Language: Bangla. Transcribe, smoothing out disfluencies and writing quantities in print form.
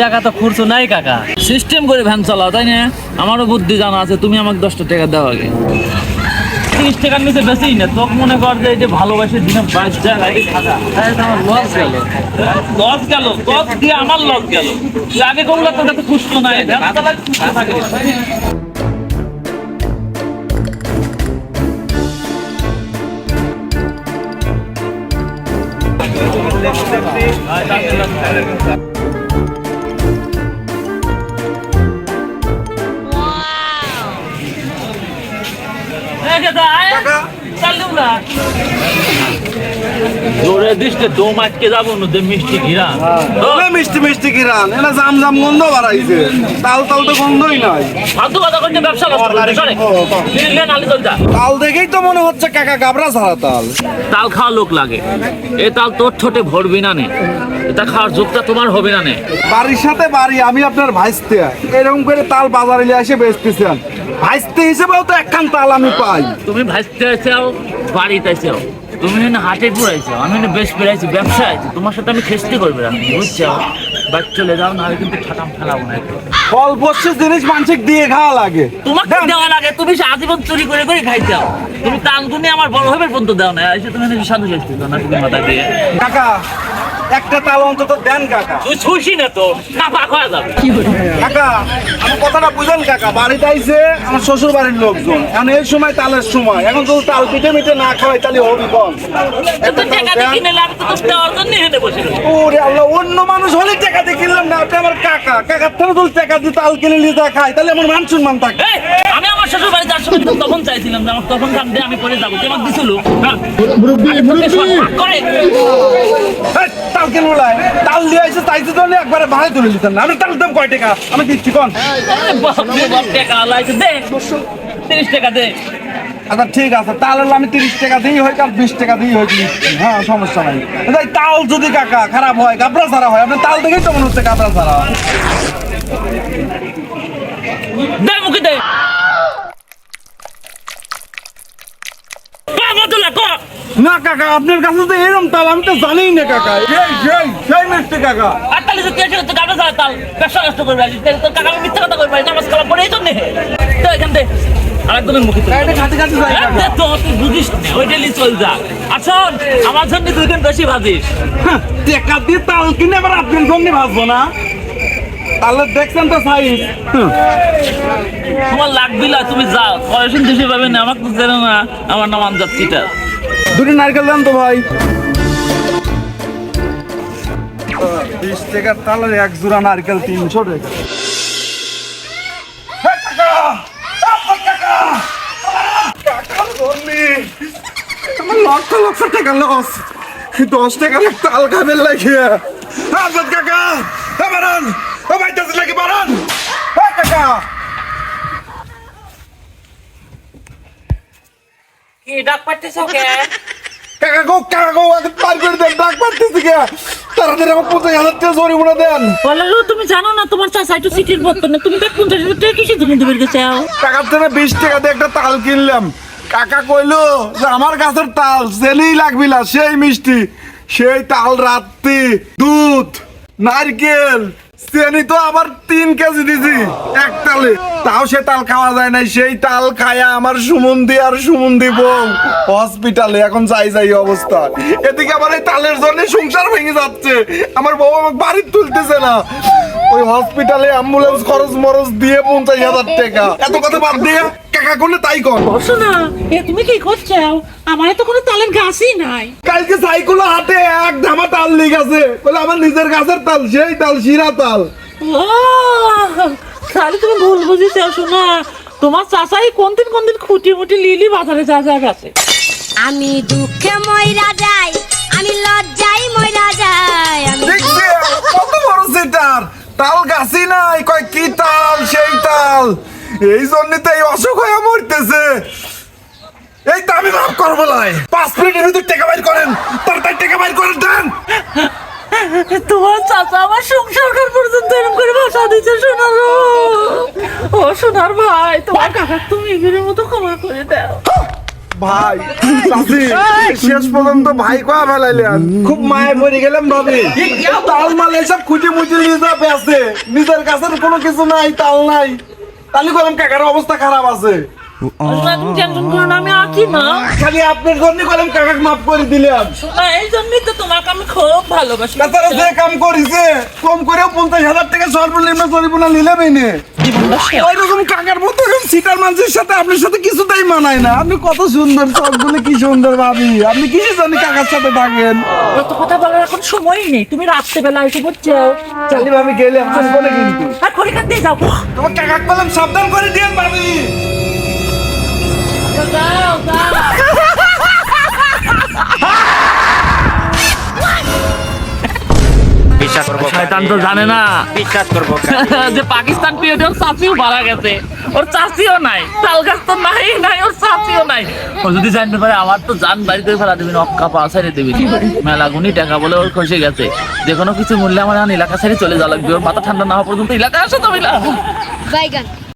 টাকা তো খুরছো নাই কাকা। সিস্টেম করে ভ্যান চালাও, তাই না? আমারও বুদ্ধি জানা আছে, তুমি আমাকে 10টা টাকা দাও আগে। 30 টাকার নিচে বেশি না। তোকে মনে কর যে এই যে ভালোবাসে দিনে 22 টাকা এই টাকা আমার লস গেল। লস গেল, লস দিয়ে আমার লস গেল। তুই আগে কোনটা তোর কাছে খুশতো নাই, ভ্যান চালায় খুশতো থাকে। জোরে দৃষ্টি দম আটকে যাবো নদী মিষ্টি ঘিরা মিষ্টি মিষ্টি কিরান এটা জাম জাম গন্ধ বাড়াইছে, তাল তাল তো গন্ধই নাই। ফালতু কথা করতে ব্যবসা নষ্ট করতে সরে নালি চল যা। তাল দেখেই তো মনে হচ্ছে কাকা গাবরা ছাড়া তাল। তাল খাওয়া লোক লাগে, এ তাল তোর ঠোঁটে ভরবি না নে, এটা খাওয়ার যোগটা তোমার হবে না নে। বাড়ির সাথে বাড়ি, আমি আপনার ভাইস্তে, এরকম করে তাল বাজারে নিয়ে এসে বেচতেছেন। ভাইস্তে হিসেবেও তো একখান তাল আমি পাই। তুমি ভাজতে আইসাও, বাড়িতে আইসাও, তুমি না হাটে পুরাইছো, আমি না বেশ বেড়াইছি, ব্যবসা আছে, তোমার সাথে আমি খেস্তি করবে না, বুঝছো? বাড়ি চলে যাও, নাহলে কিন্তু ঠাটাম ফেলাবো না। ফল ফসল জিনিস মানুষকে দিয়ে খাওয়া লাগে। তোমাকে দেওয়া লাগে, তুমি আজীবন চুরি করে করে খাইছাও। তুমি তালগুনি আমার বড় হবে পর্যন্ত দাও না, এসে তুমি নাকি সাধু শাস্তি দাও না তুমি মাথা দিয়ে। কাকা একটা তাল অন্তত দেন কাকা। তুই খুশি না তো কাপা খাওয়া যাবে। কাকা আমার কথাটা বুঝেন কাকা, বাড়িতে আইছে আমার শ্বশুর বাড়ির লোকজন, এখন এই সময় তালের সময়, এখন তো তাল পিঠে মিঠে না খাওয়াই তাহলে হবি কম। এত টাকা দিয়ে কিনে লাভ তো দোষ দেওয়ার জন্য হেঁটে বসে রয়েছে। ওরে আল্লাহ, অন্য মানুষ হলে টাকা দিয়ে কিনলাম না, আপনি আমার কাকা, কাকার থেকে যদি টাকা দিয়ে তাল কিনে নিয়ে যা খাই তাহলে আমার মান সম্মান থাকে। এই, আমি আমার শ্বশুর বাড়ি যাওয়ার সময় কিন্তু তখন চাইছিলাম যে আমার তখন দাম দিয়ে আমি করে যাবো, তোমার দিছিল করে এই, তাল কিনবো লাই, তাল দিয়ে আইসে চাইছে তো একবারে ভাড়ায় তুলে নিতেন না। আমি তাল দাম কয় টাকা আমি দিচ্ছি কোন? টাকা লাইছে দে, 30 টাকা দে। আচ্ছা ঠিক আছে, তাল হলে আমি 30 টাকা দিই হয়, কাল 20 টাকা দিই হয়, হ্যাঁ সমস্যা নাই। এই তাল যদি কাকা খারাপ হয়, গাবরা ছাড়া হয়, আপনার তাল দেখেই তো মনে হচ্ছে গাবরা ছাড়া। দে মুখে দে। মতুলা ক না কাকা, আপনার কাছে তো এরকম তাল আমি তো জানিই না কাকা। সেই মিষ্টি কাকা। আর তাহলে যদি এসে তো গাবে যায় তাল ব্যবসা নষ্ট করবে, তোর কাকা আমি মিথ্যা কথা করবে, নামাজ কালাম পড়েই তো নেই তো এখান থেকে আরেকজনের মুখে খাতে খাতে যাই কাকা। তো তুই বুঝিস না, ওই ডেলি চল যা। আচ্ছা আমার জন্য 2 দিন বেশি ভাজিস। টাকা দিয়ে তাল কিনে আবার আপনার সঙ্গে ভাসবো না, তাহলে দেখছেন তো সাইজ। তোমার লাগবি না, তুমি যাও, পয়সা দেশে পাবে না, আমাকে তো জানো না, আমার নাম আমজাদ চিটার। দুটি নারকেল দেন তো ভাই। 20 টাকার তালের এক জোড়া নারকেল 300 টাকা। আমার লক্ষ লক্ষ টাকা লস, 10 টাকার এক তাল খাবেন লাগে। আমজাদ কাকা বারান, ও ভাইটাস লাগে বারান। কাকা কি ডাক পাচ্ছিস ওকে? কাকা গো আগে পার করে দেন, ডাক পারতেছি কে? তাড়াতাড়ি আমার 50,000 টাকা জরিমানা দেন। বলে তুমি জানো না তোমার চাচা একটু সিটির বর্তন না, তুমি 50,000 টাকা কিসে তুমি দেবে গেছে? কাকার থেকে 20 টাকা দিয়ে একটা তাল কিনলাম, কাকা কইলো যে আমার গাছের তাল চেনেই লাগবি না, সেই মিষ্টি, সেই তাল রাত্রি, দুধ, নারকেল, চেনি তো আবার 3 কেজি দিছি এক তালে, তাও সে তাল খাওয়া যায় নাই। সেই তাল খায়া আমার সুমন্দি আর সুমন্দি বউ হসপিটালে, এখন যাই অবস্থা। এদিকে আমার এই তালের জন্য সংসার ভেঙে যাচ্ছে, আমার বউ আমাকে বাড়ি তুলতেছে না, ওই হসপিটালে অ্যাম্বুলেন্স খরচ মরচ দিয়ে 50,000 টাকা। এত কথা বাদ দিয়ে কাকা করলে তাই কর। বসো না, এ তুমি কি করছো? আমার তো কোনো তালের গাছই নাই। কালকে সাইকেল হাটে এক ধামা তাল নিয়ে গেছে, বলে আমার নিজের গাছের তাল, সেই তাল শিরা তাল। ও তাহলে তুমি ভুল বুঝেছো, শোনা তোমার চাচাই কোন দিন খুঁটি মুটি লিলি বাজারে যা গেছে। আমি দুঃখে মইরা যাই, আমি লজ্জায় মইরা যাই, আমি দেখছে কত বড় সেটার, তাল গাছই নাই, কয় কি তাল সেই তাল, এই জন্যই তো এই অসুখ হয়ে মরতেছে। এই তো আমি মাফ করবো লাই, 5 মিনিটের ভিতর টাকা বাইর করেন, তাড়াতাড়ি টাকা বাইর করেন দেন। তোমার চাচা আমার সংসার ঘর পর্যন্ত এরকম করে ভাষা দিচ্ছে, শোনা গো। ও সোনার ভাই, তোমার কাকা তুমি এগুলোর মতো ক্ষমা করে দাও। ভাই চাচি শেষ পর্যন্ত ভাই কয়া ফেলাইলেন খুব মায়ে পড়ে গেলাম ভাবি তাল মাল এসব খুঁটি মুটি নিয়ে যাবে আছে নিজের কাছে কোনো কিছু নাই তাল নাই তাহলে বললাম কাকার অবস্থা খারাপ আছে শোনা, তুমি টেনশন করো না, আমি আছি না। খালি আপনার জন্য কলম কাকাকে মাফ করে দিলাম শোনা, এই জন্যই তো তোমাকে আমি খুব ভালোবাসি। তাছাড়া যে কাম করেছে কম করেও 50,000 টাকা সর্বনিম্ন জরিমানা নিলেমই নে জীবনটা শেষ। ওইরকম কাকার মতো এরকম সিটার মানুষের সাথে আপনার সাথে কিছুতেই মানায় না আপনি কত সুন্দর চোখগুলো কি সুন্দর ভাবি আপনি কি জানি কাকার সাথে থাকেন এত কথা বলার এখন সময়ই নেই, তুমি রাত্রেবেলা এসে বুঝছো। চালি ভাবি গেলে আপনার বলে কিন্তু আর খড়িখান দিয়ে যাও। তোমার কাকা কলম সাবধান করে দিয়েন ভাবি যাও, যাও। বিশ্বাস করবো শয়তান তো জানে না বিশ্বাস করবো যে পাকিস্তান পিরিয়ডে ওর চাচিও মারা গেছে, ওর চাচিও নাই, তাল গাছ তো নাই নাই, ওর চাচিও নাই। ও যদি জানতে পারে আমার তো জান বাড়ি করে ফেলা দেবেন, অক্কা পা ছেড়ে দেবেন। মেলা গুনি টাকা বলে ওর খসে গেছে, যে কোনো কিছু মূল্যে আমার এখন এলাকা ছেড়ে চলে যাওয়া লাগবে, ওর মাথা ঠান্ডা না হওয়া পর্যন্ত এলাকায় আসে তো বাইগান